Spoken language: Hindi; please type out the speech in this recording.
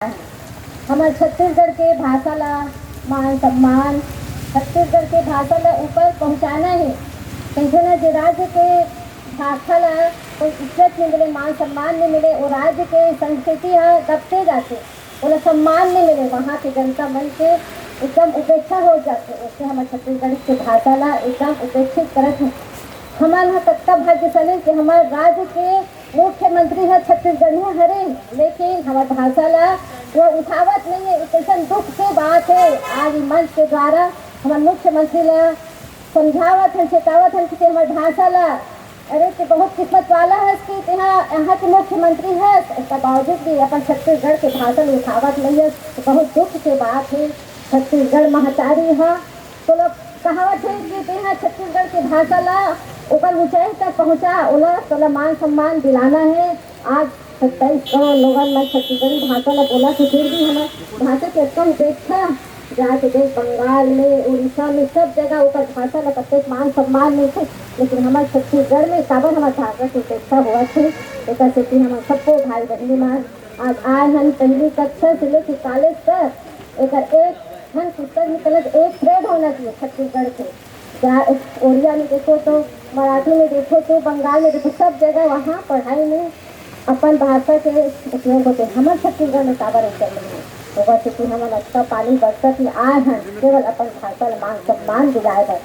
हमारे छत्तीसगढ़ के भाषा ला मान सम्मान छत्तीसगढ़ के भाषा ला ऊपर पहुँचाना है। कैसे न जो राज्य के भाषा ला कोई इज्जत नहीं मिले, मान सम्मान नहीं मिले, वो राज्य के संस्कृति है दबते जाते, बोला सम्मान नहीं मिले, वहाँ के जनता मन के एकदम उपेक्षा हो जाते। उससे हमारे छत्तीसगढ़ के भाषा ला एकदम उपेक्षित करत है। हमारे यहाँ तत्ता भाग्य चले कि हमारे राज्य के मुख्यमंत्री है छत्तीसगढ़ में हरे, लेकिन हमारे भाषा ला वो उठावत नहीं है। कैसा दुख के बात है। आज मंच के द्वारा हमारे मुख्यमंत्री ला समझावत है, चेतावत है कि हमारे भाषा ला अरे कि बहुत किस्मत वाला है कि यहाँ के मुख्यमंत्री है, इसका बावजूद भी अपन छत्तीसगढ़ के भाषा उठावत नहीं है, तो बहुत दुख की बात है। छत्तीसगढ़ महतारी है तो लोग कहावत है कि यहाँ छत्तीसगढ़ की भाषा ला ऊपर ऊंचाई तक पहुँचा, ओला तो मान सम्मान दिलाना है। आज 27 करोड़ लोगों में छत्तीसगढ़ी भाषा ला बोला तो फिर भी हमारे भाषा के कम उपेक्षा जाके देख बंगाल में, उड़ीसा में, सब जगह ऊपर भाषा ला प्रत्येक मान सम्मान नहीं थे, लेकिन हमारे छत्तीसगढ़ में काबर हमारे भाषा की उपेक्षा हुआ थे। एक से हमारे सबको भाई बहनी मान आज आए हम पहली कक्षा से लेकर कॉलेज तक एक हम पुस्तक निकलत एक ग्रेड होना चाहिए छत्तीसगढ़ के। क्या उड़िया में देखो तो, मराठी में देखो तो, बंगाल में देखो, सब जगह वहाँ पढ़ाई में अपन भाषा के उपयोग होते। हमारे छत्तीसगढ़ में काबर उत्तर नहीं है होगा क्योंकि हमारे अच्छा पानी बरसत में आए हैं केवल अपन भाषा मान सम्मान दिलाए गए।